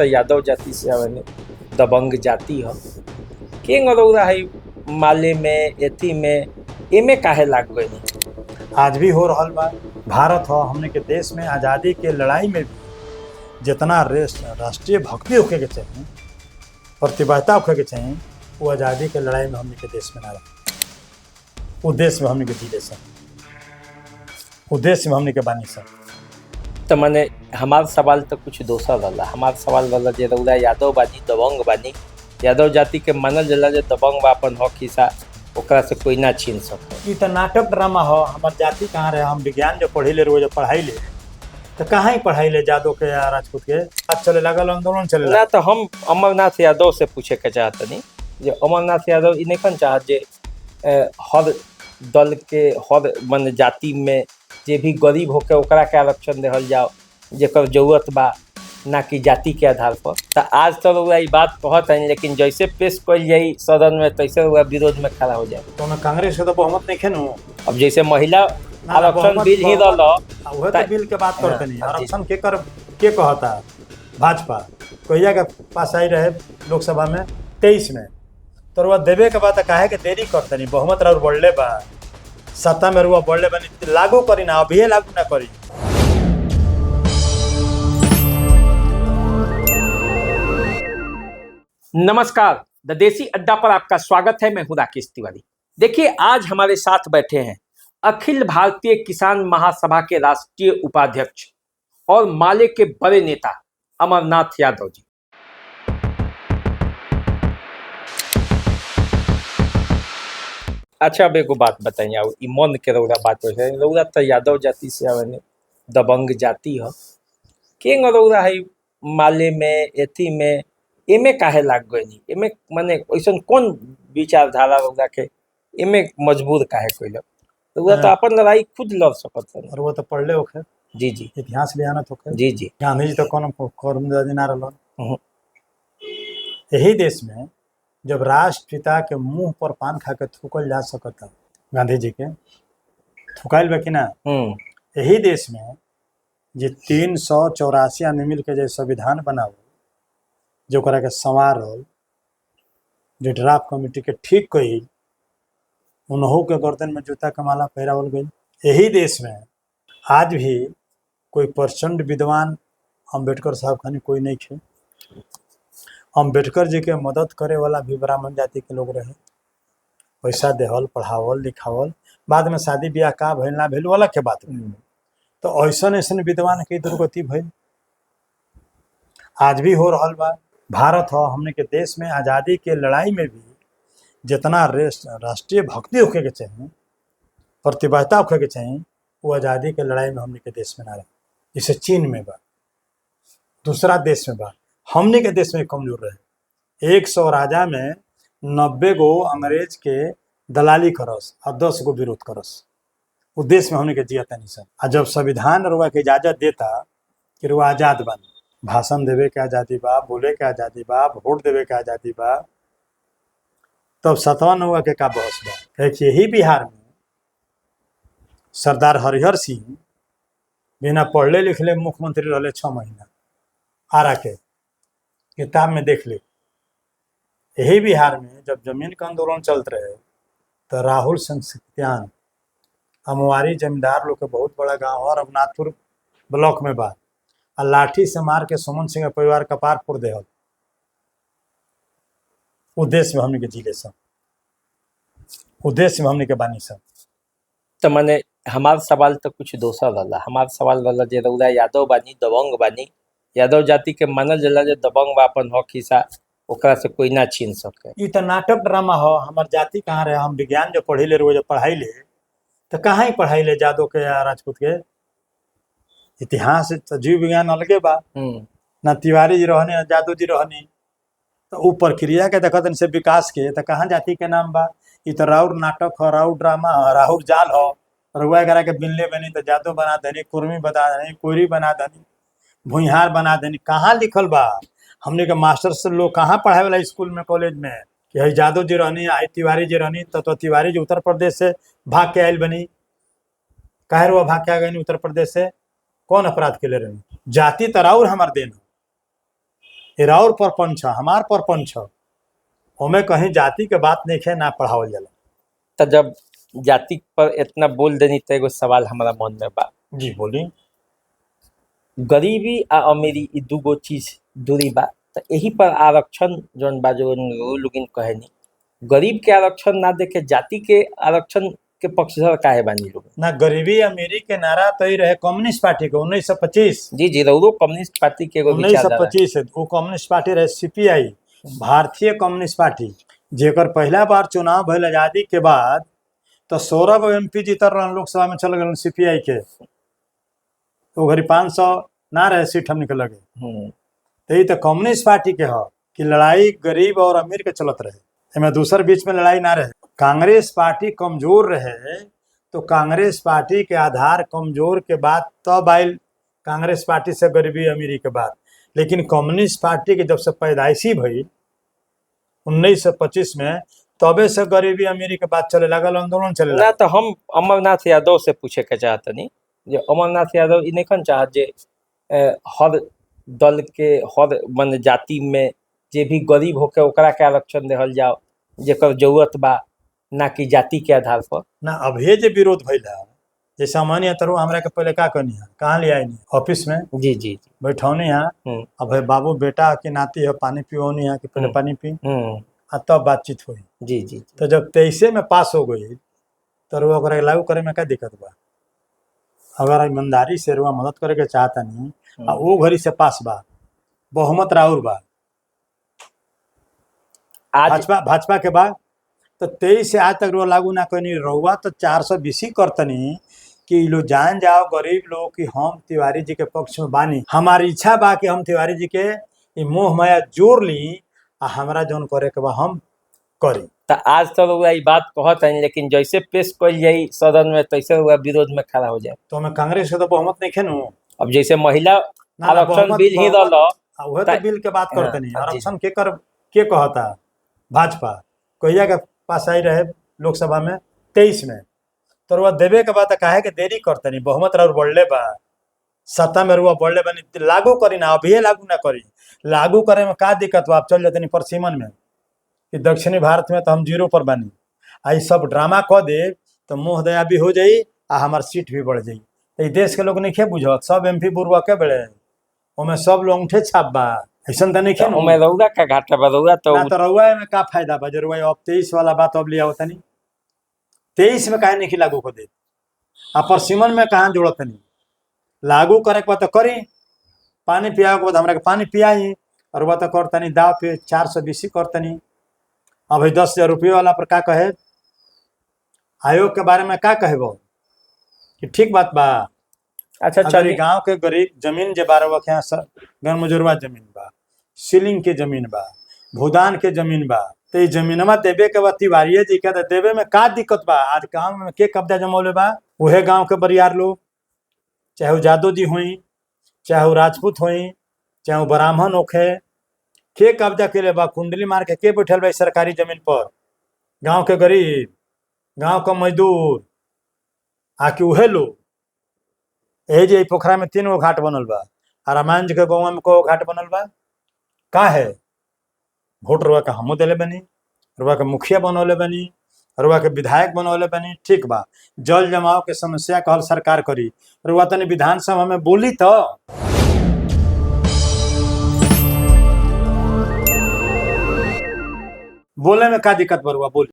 तो यादव जाति से आवेले, दबंग जाति ह। के रउरा है माले में एथी में एमे काहे लाग गइल? आज भी हो रहल बा। भारत हो हमने के देश में आज़ादी के लड़ाई में भी जितना राष्ट्रीय भक्ति होके के चाहिए, प्रतिबद्धता होके के चाहिए, वो आज़ादी के लड़ाई में हमने के देश में ना रहा। वो देश में हमने के जीले सब, वो देश में हमने के बानी सब। तो माने हमार सवाल तो कुछ दोसर रहला। हमार सवाल रहला जे रउरा यादव बानी, दबंग बानी, यादव जाति के मानल जाला जे दबंग बा, अपन हक हिस्सा ओकरा से कोई ना छीन सके। ई तो नाटक ड्रामा हो। हमार जाति कहाँ रहे? हम विज्ञान जो पढ़ी रोज पढ़ाई ले, तो कहाँ ही पढ़ाई ले जादव के या राजपूत के? आज चले लागल, आंदोलन चले ना लागल। तो हम अमरनाथ यादव से पूछे के चाहतनी जे अमरनाथ यादव इ नहीं चाहत जे हर दल के हर मन जाति में जे भी गरीब होके ओकरा के आरक्षण देहल जाओ जेकर जरूरत बा, ना कि जाति के आधार पर। तो आज तो लोग ये बात कहत हैं, लेकिन जैसे पेश कल जाई सदन में तैसे लोग विरोध में खड़ा हो जाए। तो कांग्रेस के तो बहुमत नहीं खेनू। अब जैसे महिला आरक्षण बिल ही रहल, वह तो बिल के बात करते नहीं। आरक्षण के कहता भाजपा कहिया के पास आई रहे लोकसभा में 23 में, तो रुआ देवे के बाद काहे के देरी करते नहीं? बहुमत और बढ़ले बा, सत्ता में रुआ बढ़ले बनी, लागू करी ना, अभी लागू ना करी। नमस्कार, द देसी अड्डा पर आपका स्वागत है। मैं हूं राकेश तिवारी। देखिए, आज हमारे साथ बैठे हैं अखिल भारतीय किसान महासभा के राष्ट्रीय उपाध्यक्ष और माले के बड़े नेता अमरनाथ यादव जी। अच्छा, अब एगो बात बताइए, ई मन के रउरा बात हो जाए। रउरा तो यादव जाति से आवेले, दबंग जाति ह। के रउरा है माले में एथी में एमे काहे लाग गइनी? एमे माने ऐसन कौन विचारधारा रउरा के एमे मजबूर काहे कइल? रउरा तो अपन लड़ाई खुद लड़ सकत है। और वो तो पढ़ले होखे, जी जी, इतिहास भी जानत होखे। जी जी। गांधी जी तो कौन कर्मचारी ना रहलन। यही देश में जब राष्ट्रपिता के मुंह पर पान खा के थूकल जा सकता, गांधी जी के थुकाइल बा कि ना? यही देश में जे 384 आदमी मिल के जो संविधान बनावल, जो करा के संवारल, जो ड्राफ्ट कमेटी के ठीक कही, उन्हों के गर्दन में जूता का माला पहरावल गई। यही देश में आज भी कोई प्रचंड विद्वान अम्बेडकर साहब खानी कोई नहीं थे। अम्बेडकर जी के मदद करे वाला भी ब्राह्मण जाति के लोग रहे, पैसा देहल, पढ़ावल, लिखावल, बाद में शादी ब्याह का भइल ना भइल वाला के बात। तो ऐसन ऐसन विद्वान के दुर्गति भइल। आज भी हो रहल बा। भारत हो हमने के देश में आज़ादी के लड़ाई में भी जितना राष्ट्रीय भक्ति होके के चाहिए, प्रतिबद्धता होके के चाहिए, वो आज़ादी के लड़ाई में हमने के देश में ना रहे। जैसे चीन में बा, दूसरा देश में बा, हमने के देश में कमजोर रहे। 100 राजा में 90 गो अंग्रेज के दलाली करस और 10 गो विरोध करस। वो देश में हमने के जियता नहीं सब। और जब संविधान रुआ के इजाजत देता कि रुआ आजाद बन, भाषण देवे के आज़ादी बा, बोले के आज़ादी बा, वोट देवे के आज़ादी बा, तब 57 हुआ के का बहस बा? यही बिहार में सरदार हरिहर सिंह बिना पढ़ले लिखले मुख्यमंत्री रहे 6 महीना। आरा के किताब में देख ले। यही बिहार में जब जमीन का आंदोलन चलत रहे, तो राहुल संस्कृत्यान अमवारी जमींदार लोग के बहुत बड़ा गांव और रघुनाथपुर ब्लॉक में बा, और लाठी से मार के सुमन सिंह के परिवार का पार फोड़ देहल। उद्देश्य में हमने के जिले सब, उद्देश्य में हमने के बानी सब। तो माने हमार सवाल तो कुछ दोसर रहला। हमार सवाल रहला जे रउरा यादव बानी, दबंग बानी, यादव जाति के मानल जाला जे दबंग बा, अपन हक हिस्सा ओकरा से कोई ना छीन सके। ई तो नाटक ड्रामा हो। हमार जाति कहाँ रहे? हम विज्ञान जो पढ़ी ले रोज पढ़ाई ले, तो कहाँ ही पढ़ाई ले जादव के या राजपूत के? इतिहास तो जीव विज्ञान अलगे बा। ना तिवारी जी रहने ना जादव जी रहनी, तो ऊ प्रक्रिया के देखत से विकास के, तो कहाँ जाति के नाम बा? ई तो राउर नाटक हो, राउर ड्रामा हो, राउर जाल हो। रुआ करा के बिनले बनी तो जादव बना देनी, कुर्मी बना देनी, कोरी बना देनी, भूइहार बना देनी। कहाँ लिखल बा? हमने के मास्टर से लोग कहाँ पढ़ाए वाला स्कूल में, कॉलेज में कि हई जादव जी रहनी, आई तिवारी जी रहनी, तो तिवारी जी उत्तर प्रदेश से भाग के आयल बनी। काहे रुआ भाग के आ गई उत्तर प्रदेश से? कौन अपराध के ले रही? जाति तराउर हमार देन। राउर परपंच ह, हमार परपंच ह, ओमे कहीं जाति के बात नहीं है, ना पढ़ावल जाला। तो जब जाति पर इतना बोल देनी तो एगो सवाल हमारा मन में बा, जी बोली। गरीबी आ अमीरी ई दूगो चीज दूरी बा, तो यही पर आरक्षण जौन बा जो लोगिन कहेनी, गरीब के आरक्षण ना देके जाति के आरक्षण के पक्षधर काहे बानी लोग? ना गरीबी अमीरी के नारा तो ही रहे कम्युनिस्ट पार्टी के 1925। जी जी, रउरो कम्युनिस्ट पार्टी के एगो विचारधारा है। 1925 वो कम्युनिस्ट पार्टी रहे सीपीआई, भारतीय कम्युनिस्ट पार्टी, जेकर पहला बार चुनाव भइल आजादी के बाद, तो 16 गो एमपी जीतर रहन, लोकसभा में चल गए सीपीआई के। तो घड़ी 500 ना रहे सीट हमने के लगे। तो ये तो कम्युनिस्ट पार्टी के ह कि लड़ाई गरीब और अमीर के चलत रहे, एमे दूसर बीच में लड़ाई ना रहे। कांग्रेस पार्टी कमजोर रहे, तो कांग्रेस पार्टी के आधार कमजोर के बाद तब आयल कांग्रेस पार्टी से गरीबी अमीरी के बाद। लेकिन कम्युनिस्ट पार्टी के जब से पैदाइशी भई 1925 में, तबे से गरीबी अमीरी के बात चले लागल, आंदोलन चले ना लागल। तो हम अमरनाथ यादव से पूछे के चाहतनी, जे अमरनाथ यादव इ नहीं चाहत जे हर दल के हर मन जाति में जे भी गरीब होके ओकरा के आरक्षण देहल जाओ जेकर जरूरत बा, ना कि जाति के आधार पर। ना अभी जे विरोध भइल है, जैसे सामान्य तरह हमरा के पहले का कहनी है, कहाँ ले आईनी ऑफिस में जी जी जी। बैठौनी है, अब भाई बाबू बेटा के नाती है, पानी पियोनी है कि पहले पानी पी, आ तब बातचीत हुई। जी जी। तो जब 23 में पास हो गई, तो ओकरा लागू करे में क्या दिक्कत बा? अगर ईमानदारी से रुआ मदद करे के चाहता नहीं, आ वो घड़ी से पास बा, बहुमत राउर बा, आज भाजपा के बाद, तो 23 से आज तक रुआ लागू ना करनी रहुआ, तो 420 करतनी कि लो जान जाओ गरीब लोग कि हम तिवारी जी के पक्ष में बानी। हमारी इच्छा बा कि हम तिवारी जी के मोह माया जोड़ ली, आ हमरा जौन करे के बा हम करी। तो आज तो लोग ये बात कहत है, लेकिन जैसे पेश कल जाई सदन में तैसे हुआ विरोध में खड़ा हो जाए। तो हमें कांग्रेस के तो बहुमत नहीं खेनू। अब जैसे महिला आरक्षण बिल ही रहल, वह तो बिल के बात करते नहीं, आरक्षण के कहता भाजपा कहिया के पास आई रहे लोकसभा में 23 में, तो रुआ देवे के बाद काहे के देरी करते नहीं, बहुमत और बढ़ले बा, सत्ता में रुआ बढ़ले बनी, लागू करी ना, अभी लागू ना करी, लागू करे में का दिक्कत बा? आप चल जाते नहीं परसीमन में कि दक्षिणी भारत में तो हम 0 पर बनी, आई सब ड्रामा कह दे तो मुँह दया भी हो जाई, आ हमार सीट भी बढ़ जाई। तो देश के लोग नहीं खे बुझत, सब एमपी बुरवा के बेड़े ओमे सब लोग अंगूठे छाप बा, ऐसा तो नहीं खे ओमे रउरा का घाटा बा, रउरा तो रउआ में का फायदा बा? जरूर अब 23 वाला बात अब लिया होता नहीं, 23 में काहे नहीं लागू कर दे, आ परसीमन में कहाँ जोड़त नहीं, लागू करे के बाद तो करी, पानी पिया के बाद हमरा के पानी पियाई, और वह तो करता नहीं दाव पे 420 करता नहीं। अब 10,000 रुपये वाला पर का कहे, आयोग के बारे में का कहे कि ठीक बात बा? अच्छा चलिए, गांव के गरीब जमीन जे 12 गन मुजुर्वा जमीन बा, सीलिंग के जमीन बा, भूदान के जमीन बा, तो ये जमीनवा देवे के बाद तिवारी जी के देवे में का दिक्कत बा? आज गांव में के कब्जा जमौले बा? उहे गांव के बरियार लोग, चाहे वो जादव जी हुई, चाहे वो राजपूत हुई, चाहे वो ब्राह्मण होखे, के कब्जा के ले बा? कुंडली मार के बैठल बा सरकारी जमीन पर? गांव के गरीब, गांव का मजदूर, आके उहे लोग। यही जे पोखरा में 3 गो घाट बनल बा, आ रामायण जी के गाँव में को घाट बनल बा, का है? वोट रुआ के हमो दिले बनी, रुआ के मुखिया बनौले बनी, रुआ के विधायक बनौले बनी, ठीक बा। जल जमाव के समस्या का हल सरकार करी, रुआ तनी विधानसभा में बोली तो बोले में का दिक्कत बरुआ? बोली।